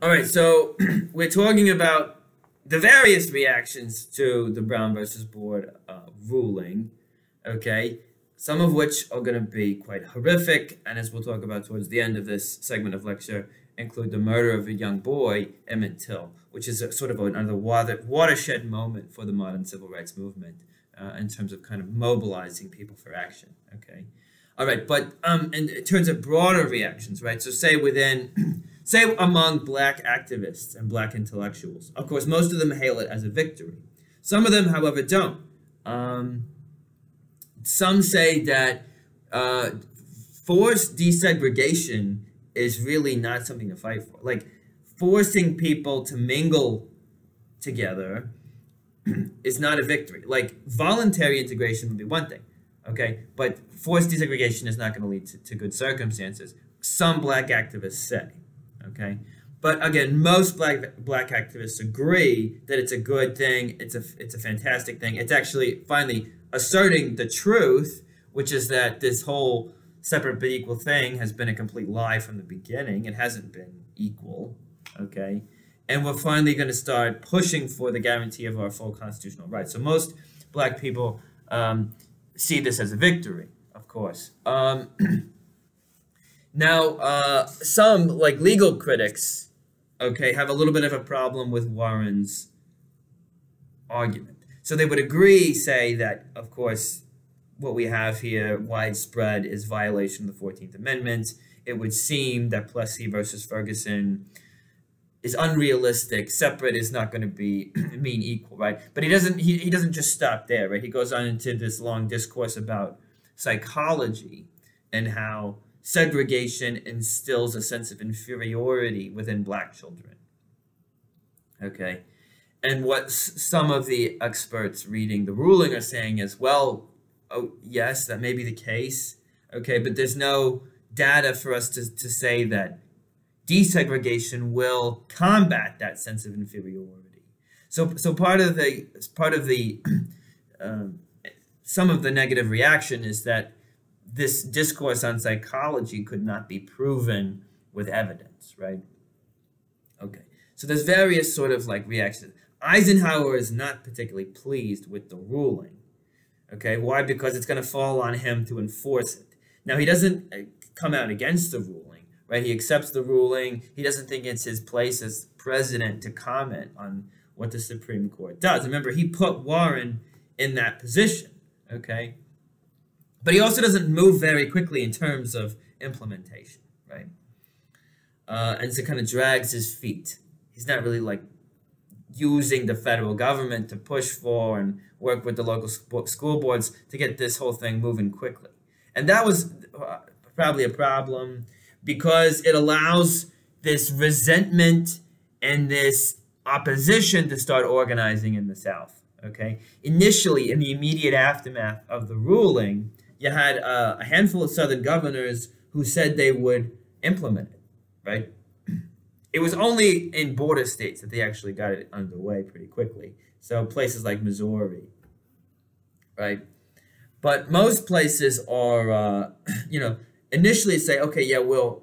All right, so we're talking about the various reactions to the Brown versus Board ruling, okay? Some of which are going to be quite horrific, and as we'll talk about towards the end of this segment of lecture, include the murder of a young boy, Emmett Till, which is sort of another watershed moment for the modern civil rights movement in terms of kind of mobilizing people for action, okay? All right, but in terms of broader reactions, right? So say among black activists and black intellectuals, of course, most of them hail it as a victory. Some of them, however, don't. Some say that forced desegregation is really not something to fight for. Like, forcing people to mingle together is not a victory. Like, voluntary integration would be one thing, okay? But forced desegregation is not going to lead to good circumstances. Some black activists say, okay? But again, most black activists agree that it's a good thing. It's a fantastic thing. It's actually finally asserting the truth, which is that this whole separate but equal thing has been a complete lie from the beginning. It hasn't been equal, okay? And we're finally going to start pushing for the guarantee of our full constitutional rights. So most black people see this as a victory, of course. Now, some, like legal critics, okay, have a little bit of a problem with Warren's argument. So they would agree, say, that, of course, what we have here, widespread, is violation of the 14th Amendment. It would seem that Plessy versus Ferguson is unrealistic. Separate is not going to mean equal, right? But he doesn't just stop there, right? He goes on into this long discourse about psychology and how segregation instills a sense of inferiority within black children, okay? And what some of the experts reading the ruling are saying is, well, oh, yes, that may be the case, okay, but there's no data for us to say that desegregation will combat that sense of inferiority. So part of the some of the negative reaction is that this discourse on psychology could not be proven with evidence, right? Okay, so there's various sort of like reactions. Eisenhower is not particularly pleased with the ruling. Okay, why? Because it's going to fall on him to enforce it. Now, he doesn't come out against the ruling, right? He accepts the ruling. He doesn't think it's his place as president to comment on what the Supreme Court does. Remember, he put Warren in that position, okay? But he also doesn't move very quickly in terms of implementation, right? And so kind of drags his feet. He's not really like using the federal government to push for and work with the local school boards to get this whole thing moving quickly. And that was probably a problem because it allows this resentment and this opposition to start organizing in the South, okay? Initially, in the immediate aftermath of the ruling, you had a handful of Southern governors who said they would implement it, right? It was only in border states that they actually got it underway pretty quickly. So places like Missouri, right? But most places are, initially say, okay, yeah, we'll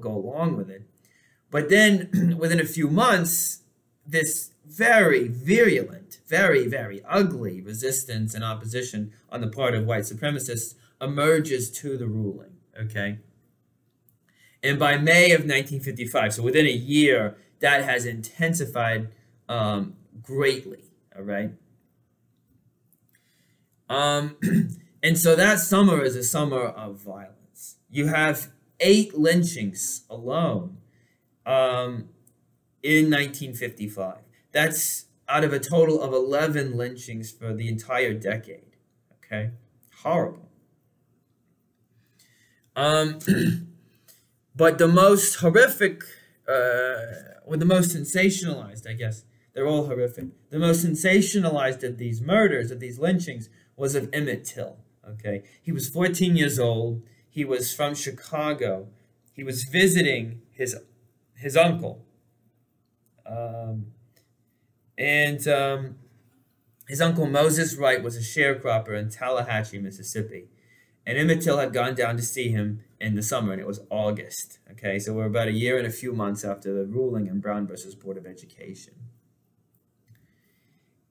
go along with it. But then within a few months, this very virulent, very, very ugly resistance and opposition on the part of white supremacists emerges to the ruling, okay? And by May of 1955, so within a year, that has intensified greatly, all right? And so that summer is a summer of violence. You have 8 lynchings alone in 1955. That's out of a total of 11 lynchings for the entire decade, okay? Horrible. But the most horrific, or the most sensationalized, I guess, they're all horrific. The most sensationalized of these murders, of these lynchings, was of Emmett Till, okay? He was 14 years old. He was from Chicago. He was visiting his uncle. His uncle Moses Wright was a sharecropper in Tallahatchie, Mississippi. And Emmett Till had gone down to see him in the summer, and it was August. Okay, so we're about a year and a few months after the ruling in Brown versus Board of Education.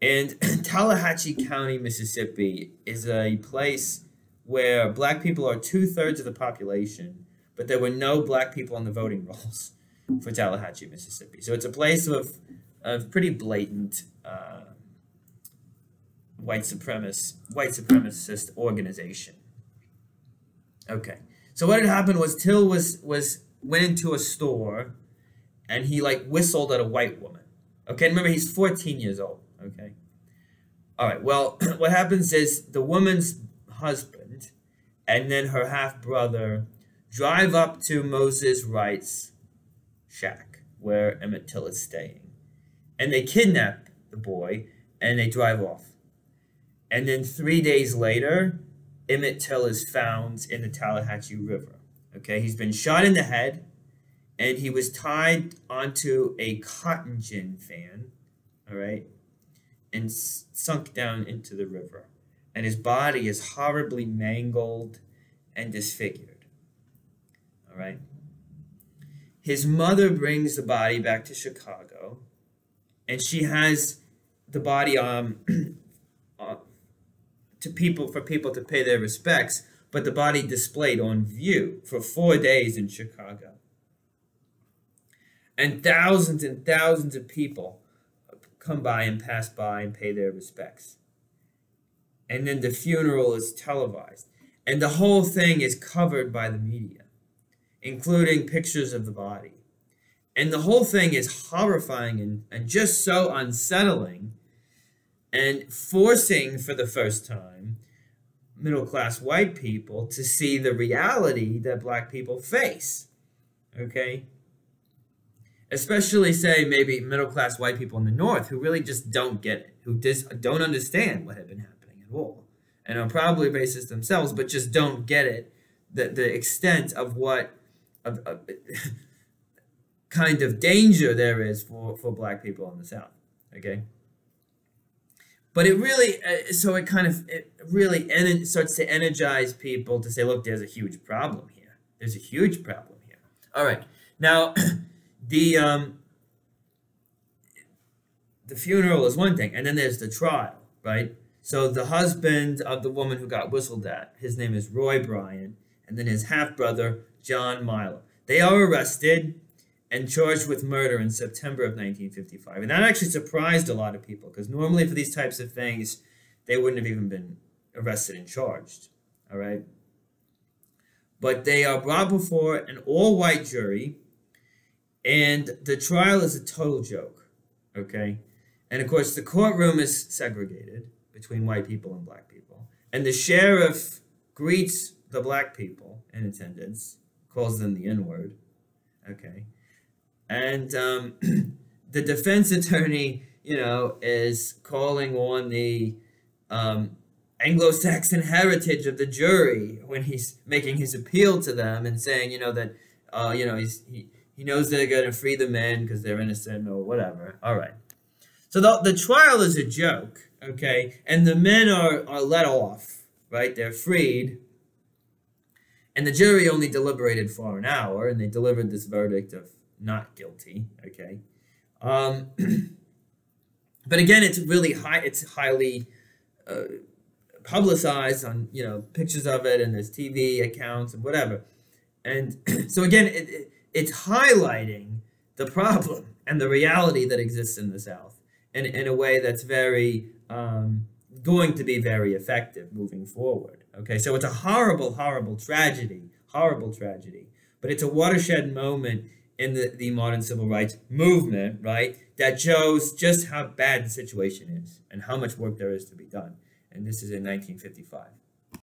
And Tallahatchie County, Mississippi is a place where black people are 2/3 of the population, but there were no black people on the voting rolls for Tallahatchie, Mississippi. So it's a place of pretty blatant white supremacist organization. Okay, so what had happened was Till went into a store, and he like whistled at a white woman. Okay, remember he's 14 years old. Okay, all right. Well, what happens is the woman's husband and then her half brother drive up to Moses Wright's shack where Emmett Till is staying, and they kidnap the boy and they drive off. And then 3 days later, Emmett Till is found in the Tallahatchie River. Okay, he's been shot in the head, and he was tied onto a cotton gin fan, all right, and sunk down into the river. And his body is horribly mangled and disfigured, all right. His mother brings the body back to Chicago, and she has the body for people to pay their respects, but the body displayed on view for 4 days in Chicago. And thousands of people come by and pass by and pay their respects. And then the funeral is televised. And the whole thing is covered by the media, including pictures of the body. And the whole thing is horrifying and just so unsettling, and forcing for the first time middle-class white people to see the reality that black people face, okay? Especially, say, maybe middle-class white people in the North who really just don't get it, who just don't understand what had been happening at all, and are probably racist themselves, but just don't get it, the extent of what kind of danger there is for black people in the South, okay? But it really, it really starts to energize people to say, look, there's a huge problem here. There's a huge problem here. All right. Now, the funeral is one thing, and then there's the trial, right? So the husband of the woman who got whistled at, his name is Roy Bryant, and then his half-brother, John Milo. They are arrested and charged with murder in September of 1955. And that actually surprised a lot of people, because normally for these types of things, they wouldn't have even been arrested and charged, all right? But they are brought before an all-white jury, and the trial is a total joke, okay? And, of course, the courtroom is segregated between white people and black people. And the sheriff greets the black people in attendance, calls them the N-word, okay? And the defense attorney, is calling on the Anglo-Saxon heritage of the jury when he's making his appeal to them and saying, that, he knows they're going to free the men because they're innocent or whatever. All right. So the trial is a joke, okay? And the men are let off, right? They're freed. And the jury only deliberated for an hour, and they delivered this verdict of not guilty, okay? But again, it's really highly publicized on, pictures of it, and there's TV accounts and whatever. And so again, it's highlighting the problem and the reality that exists in the South in a way that's very, going to be very effective moving forward, okay? So it's a horrible, horrible tragedy, but it's a watershed moment in the modern civil rights movement, right, that shows just how bad the situation is and how much work there is to be done. And this is in 1955.